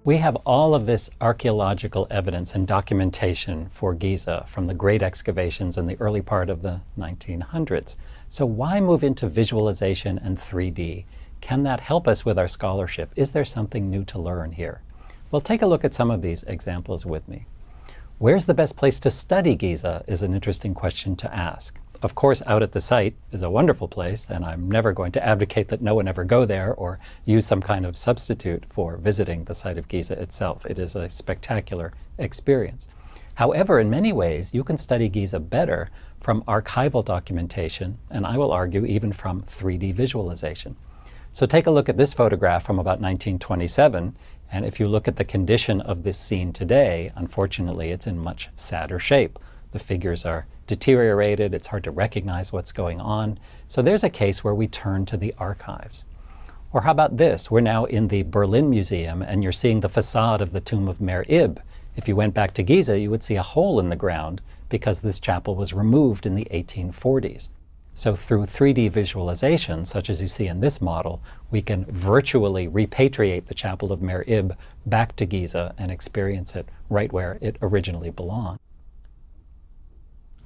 We have all of this archaeological evidence and documentation for Giza from the great excavations in the early part of the 1900s. So why move into visualization and 3D? Can that help us with our scholarship? Is there something new to learn here? Well, take a look at some of these examples with me. Where's the best place to study Giza is an interesting question to ask. Of course, out at the site is a wonderful place, and I'm never going to advocate that no one ever go there or use some kind of substitute for visiting the site of Giza itself. It is a spectacular experience. However, in many ways, you can study Giza better from archival documentation, and I will argue even from 3D visualization. So take a look at this photograph from about 1927, and if you look at the condition of this scene today, unfortunately, it's in much sadder shape. The figures are deteriorated, it's hard to recognize what's going on. So there's a case where we turn to the archives. Or how about this? We're now in the Berlin Museum and you're seeing the facade of the tomb of Mer Ib. If you went back to Giza, you would see a hole in the ground because this chapel was removed in the 1840s. So through 3D visualization, such as you see in this model, we can virtually repatriate the chapel of Mer Ib back to Giza and experience it right where it originally belonged.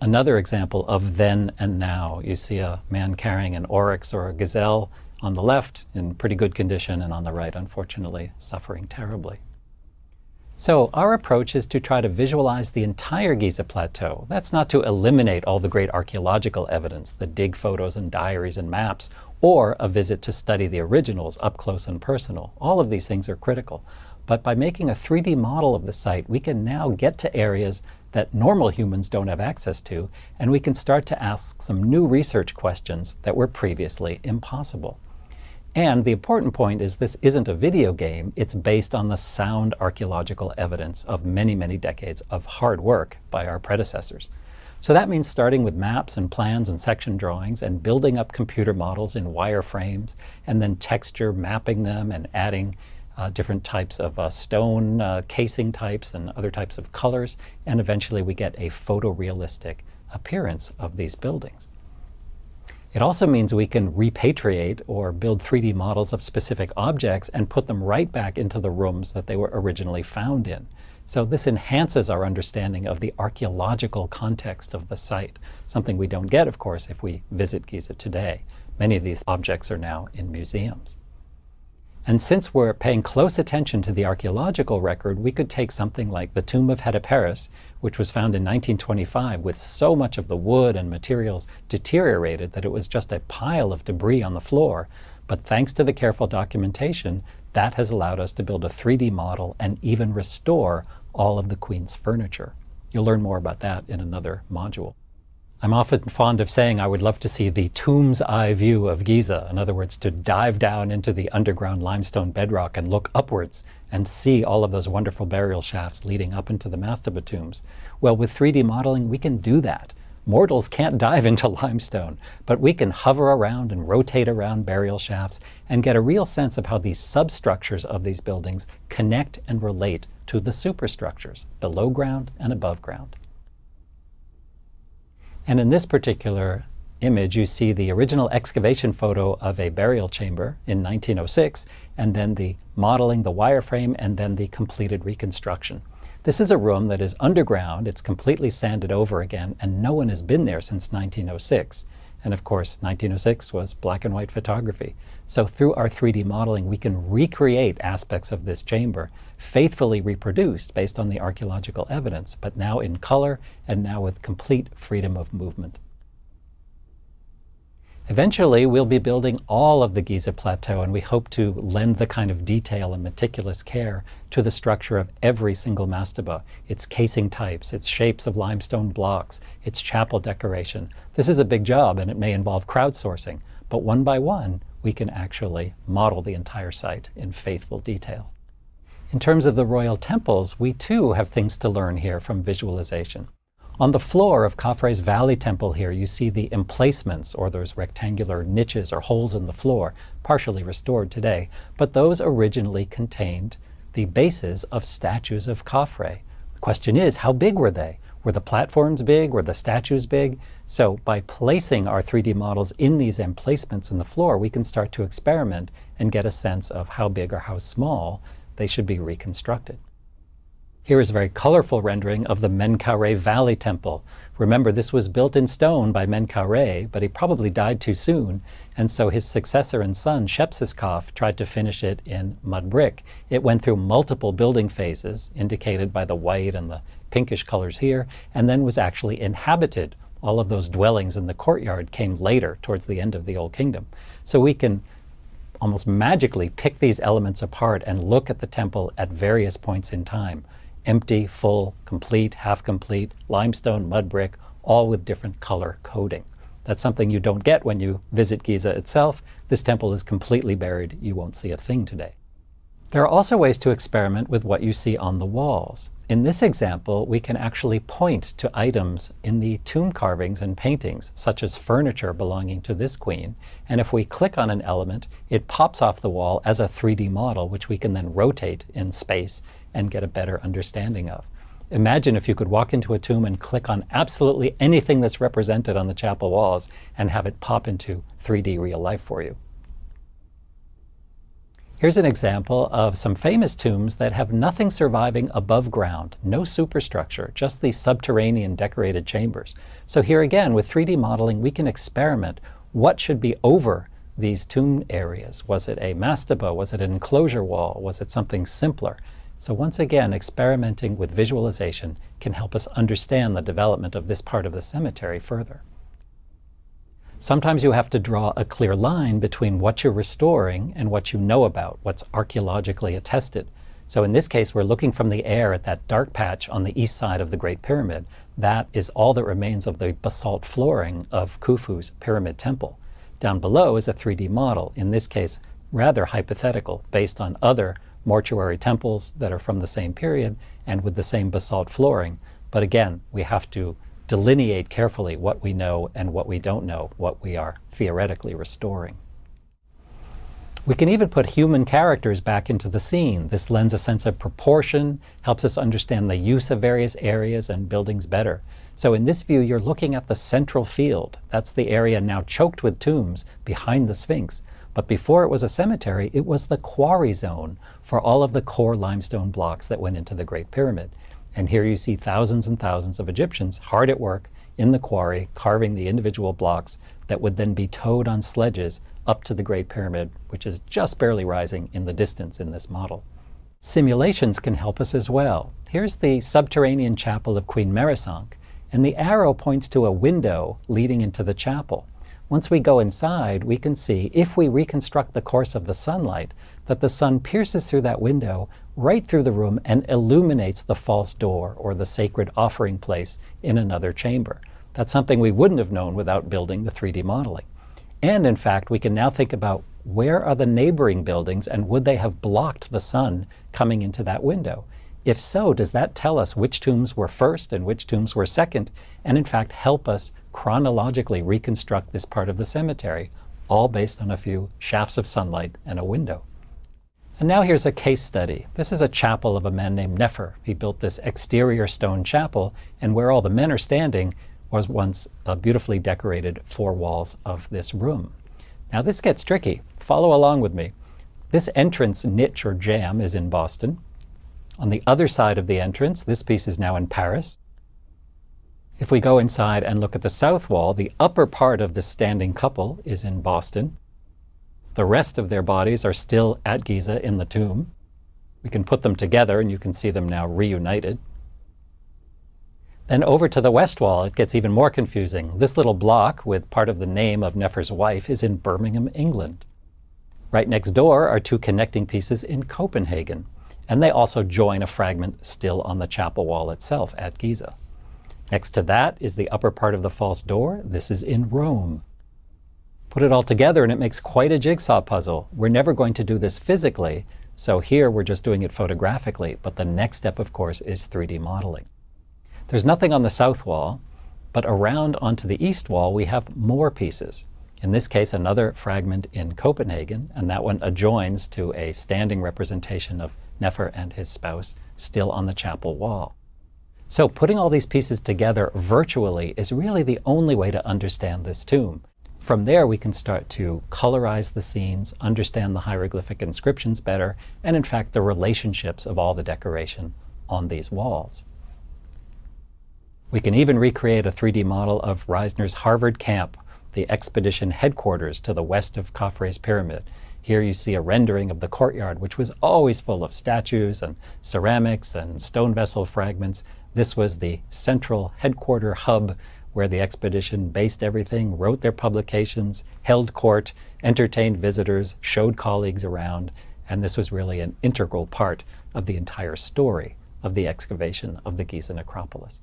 Another example of then and now. You see a man carrying an oryx or a gazelle on the left in pretty good condition, and on the right, unfortunately, suffering terribly. So our approach is to try to visualize the entire Giza Plateau. That's not to eliminate all the great archaeological evidence, the dig photos and diaries and maps, or a visit to study the originals up close and personal. All of these things are critical. But by making a 3D model of the site, we can now get to areas that normal humans don't have access to, and we can start to ask some new research questions that were previously impossible. And the important point is this isn't a video game, it's based on the sound archaeological evidence of many, many decades of hard work by our predecessors. So that means starting with maps and plans and section drawings and building up computer models in wireframes, and then texture mapping them and adding different types of stone casing types and other types of colors, and eventually we get a photorealistic appearance of these buildings. It also means we can repatriate or build 3D models of specific objects and put them right back into the rooms that they were originally found in. So this enhances our understanding of the archaeological context of the site, something we don't get, of course, if we visit Giza today. Many of these objects are now in museums. And since we're paying close attention to the archaeological record, we could take something like the tomb of Hetaperes, which was found in 1925 with so much of the wood and materials deteriorated that it was just a pile of debris on the floor. But thanks to the careful documentation, that has allowed us to build a 3D model and even restore all of the Queen's furniture. You'll learn more about that in another module. I'm often fond of saying I would love to see the tomb's eye view of Giza. In other words, to dive down into the underground limestone bedrock and look upwards and see all of those wonderful burial shafts leading up into the mastaba tombs. Well, with 3D modeling, we can do that. Mortals can't dive into limestone, but we can hover around and rotate around burial shafts and get a real sense of how these substructures of these buildings connect and relate to the superstructures below ground and above ground. And in this particular image, you see the original excavation photo of a burial chamber in 1906, and then the modeling, the wireframe, and then the completed reconstruction. This is a room that is underground, it's completely sanded over again, and no one has been there since 1906. And of course, 1906 was black and white photography. So through our 3D modeling, we can recreate aspects of this chamber, faithfully reproduced based on the archaeological evidence, but now in color and now with complete freedom of movement. Eventually, we'll be building all of the Giza Plateau, and we hope to lend the kind of detail and meticulous care to the structure of every single mastaba, its casing types, its shapes of limestone blocks, its chapel decoration. This is a big job, and it may involve crowdsourcing, but one by one, we can actually model the entire site in faithful detail. In terms of the royal temples, we too have things to learn here from visualization. On the floor of Khafre's Valley Temple here, you see the emplacements, or those rectangular niches or holes in the floor, partially restored today, but those originally contained the bases of statues of Khafre. The question is, how big were they? Were the platforms big? Were the statues big? So by placing our 3D models in these emplacements in the floor, we can start to experiment and get a sense of how big or how small they should be reconstructed. Here is a very colorful rendering of the Menkaure Valley Temple. Remember, this was built in stone by Menkaure, but he probably died too soon, and so his successor and son, Shepsiskaf, tried to finish it in mud brick. It went through multiple building phases, indicated by the white and the pinkish colors here, and then was actually inhabited. All of those dwellings in the courtyard came later, towards the end of the Old Kingdom. So we can almost magically pick these elements apart and look at the temple at various points in time. Empty, full, complete, half complete, limestone, mud brick, all with different color coding. That's something you don't get when you visit Giza itself. This temple is completely buried. You won't see a thing today. There are also ways to experiment with what you see on the walls. In this example, we can actually point to items in the tomb carvings and paintings, such as furniture belonging to this queen. And if we click on an element, it pops off the wall as a 3D model, which we can then rotate in space and get a better understanding of. Imagine if you could walk into a tomb and click on absolutely anything that's represented on the chapel walls and have it pop into 3D real life for you. Here's an example of some famous tombs that have nothing surviving above ground, no superstructure, just these subterranean decorated chambers. So here again, with 3D modeling, we can experiment what should be over these tomb areas. Was it a mastaba? Was it an enclosure wall? Was it something simpler? So once again, experimenting with visualization can help us understand the development of this part of the cemetery further. Sometimes you have to draw a clear line between what you're restoring and what you know about, what's archaeologically attested. So in this case, we're looking from the air at that dark patch on the east side of the Great Pyramid. That is all that remains of the basalt flooring of Khufu's pyramid temple. Down below is a 3D model, in this case rather hypothetical, based on other mortuary temples that are from the same period and with the same basalt flooring. But again, we have to delineate carefully what we know and what we don't know, what we are theoretically restoring. We can even put human characters back into the scene. This lends a sense of proportion, helps us understand the use of various areas and buildings better. So in this view, you're looking at the central field. That's the area now choked with tombs behind the Sphinx. But before it was a cemetery, it was the quarry zone for all of the core limestone blocks that went into the Great Pyramid. And here you see thousands and thousands of Egyptians hard at work in the quarry, carving the individual blocks that would then be towed on sledges up to the Great Pyramid, which is just barely rising in the distance in this model. Simulations can help us as well. Here's the subterranean chapel of Queen Meresank, and the arrow points to a window leading into the chapel. Once we go inside, we can see, if we reconstruct the course of the sunlight, that the sun pierces through that window right through the room and illuminates the false door, or the sacred offering place, in another chamber. That's something we wouldn't have known without building the 3D modeling. And in fact, we can now think about where are the neighboring buildings and would they have blocked the sun coming into that window? If so, does that tell us which tombs were first and which tombs were second, and in fact help us chronologically reconstruct this part of the cemetery, all based on a few shafts of sunlight and a window. And now here's a case study. This is a chapel of a man named Nefer. He built this exterior stone chapel, and where all the men are standing was once beautifully decorated four walls of this room. Now this gets tricky. Follow along with me. This entrance niche or jamb is in Boston. On the other side of the entrance, this piece is now in Paris. If we go inside and look at the south wall, the upper part of the standing couple is in Boston. The rest of their bodies are still at Giza in the tomb. We can put them together and you can see them now reunited. Then over to the west wall, it gets even more confusing. This little block with part of the name of Nefer's wife is in Birmingham, England. Right next door are two connecting pieces in Copenhagen, and they also join a fragment still on the chapel wall itself at Giza. Next to that is the upper part of the false door. This is in Rome. Put it all together and it makes quite a jigsaw puzzle. We're never going to do this physically, so here we're just doing it photographically, but the next step, of course, is 3D modeling. There's nothing on the south wall, but around onto the east wall we have more pieces. In this case, another fragment in Copenhagen, and that one adjoins to a standing representation of Nefer and his spouse still on the chapel wall. So putting all these pieces together virtually is really the only way to understand this tomb. From there, we can start to colorize the scenes, understand the hieroglyphic inscriptions better, and in fact, the relationships of all the decoration on these walls. We can even recreate a 3D model of Reisner's Harvard camp, the expedition headquarters to the west of Khafre's pyramid. Here you see a rendering of the courtyard, which was always full of statues and ceramics and stone vessel fragments. This was the central headquarter hub where the expedition based everything, wrote their publications, held court, entertained visitors, showed colleagues around, and this was really an integral part of the entire story of the excavation of the Giza necropolis.